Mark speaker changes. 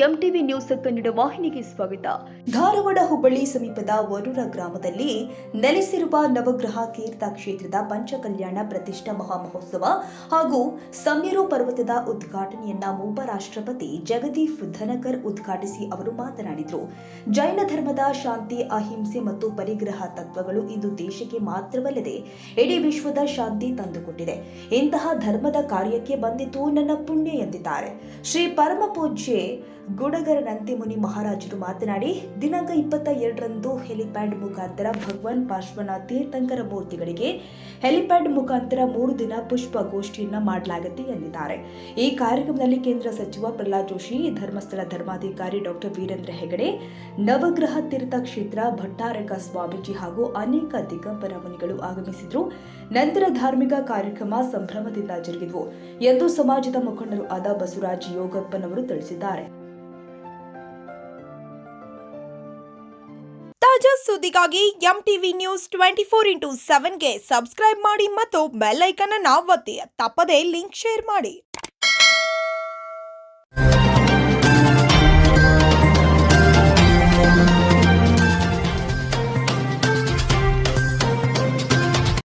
Speaker 1: MTV news Kannada ವಾಹಿನಿಗೆ ಸ್ವಾಗತ. ಧಾರವಾಡ ಹುಬ್ಬಳ್ಳಿ ಸಮೀಪದ ವರೂರ ಗ್ರಾಮದಲ್ಲಿ ನೆಲೆಸಿರುವ ನವಗ್ರಹ ತೀರ್ಥ ಕ್ಷೇತ್ರದ ಪಂಚಕಲ್ಯಾಣ ಪ್ರತಿಷ್ಠಾ ಮಹಾಮಹೋತ್ಸವ ಹಾಗೂ ಸಮ್ಯರು ಪರ್ವತದ ಉದ್ಘಾಟನೆಯನ್ನ ಉಪರಾಷ್ಟ್ರಪತಿ ಜಗದೀಪ್ ಧನಕರ್ ಉದ್ಘಾಟಿಸಿ ಅವರು ಮಾತನಾಡಿದರು. ಜೈನ ಧರ್ಮದ ಶಾಂತಿ, ಅಹಿಂಸೆ ಮತ್ತು ಪರಿಗ್ರಹ ತತ್ವಗಳು ಇಂದು ದೇಶಕ್ಕೆ ಮಾತ್ರವಲ್ಲದೆ ಇಡೀ ವಿಶ್ವದ ಶಾಂತಿ ತಂದುಕೊಟ್ಟಿದೆ. ಇಂತಹ ಧರ್ಮದ ಕಾರ್ಯಕ್ಕೆ ಬಂದಿದ್ದು ನನ್ನ ಪುಣ್ಯ ಎಂದಿದ್ದಾರೆ. ಶ್ರೀ ಪರಮ ಪೂಜ್ಯ ಗುಡಗರ ನಂತಿಮುನಿ ಮಹಾರಾಜರು ಮಾತನಾಡಿ, ದಿನಾಂಕ 22ರಂದು ಹೆಲಿಪ್ಯಾಡ್ ಮುಖಾಂತರ ಭಗವಾನ್ ಪಾರ್ಶ್ವನಾಥ ತೀರ್ಥಂಕರ ಮೂರ್ತಿಗಳಿಗೆ ಹೆಲಿಪ್ಯಾಡ್ ಮುಖಾಂತರ 3 ದಿನ ಪುಷ್ಪಗೋಷ್ಠಿಯನ್ನ ಮಾಡಲಾಗುತ್ತೆ ಎಂದಿದ್ದಾರೆ. ಈ ಕಾರ್ಯಕ್ರಮದಲ್ಲಿ ಕೇಂದ್ರ ಸಚಿವ ಪ್ರಹ್ಲಾದ್ ಜೋಶಿ, ಧರ್ಮಸ್ಥಳ ಧರ್ಮಾಧಿಕಾರಿ ಡಾಕ್ಟರ್ ವೀರೇಂದ್ರ ಹೆಗಡೆ, ನವಗ್ರಹ ತೀರ್ಥ ಕ್ಷೇತ್ರ ಭಟ್ಟಾರಕ ಸ್ವಾಮೀಜಿ ಹಾಗೂ ಅನೇಕ ದಿಗಂಬರ ಮುನಿಗಳು ಆಗಮಿಸಿದ್ರು. ನಂತರ ಧಾರ್ಮಿಕ ಕಾರ್ಯಕ್ರಮ ಸಂಭ್ರಮದಿಂದ ಜರುಗಿದವು ಎಂದು ಸಮಾಜದ ಮುಖಂಡರು ಆದ ಬಸವರಾಜ್ ಯೋಗಪ್ಪನವರು ತಿಳಿಸಿದ್ದಾರೆ.
Speaker 2: ತಾಜಾ ಸುದ್ದಿಗಾಗಿ ಎಂಟಿವಿ ನ್ಯೂಸ್ 24x7ಗೆ ಸಬ್ಸ್ಕ್ರೈಬ್ ಮಾಡಿ ಮತ್ತು ಬೆಲ್ ಐಕಾನ್ ಅನ್ನು ಒತ್ತಿ. ತಪ್ಪದೇ ಲಿಂಕ್ ಶೇರ್ ಮಾಡಿ.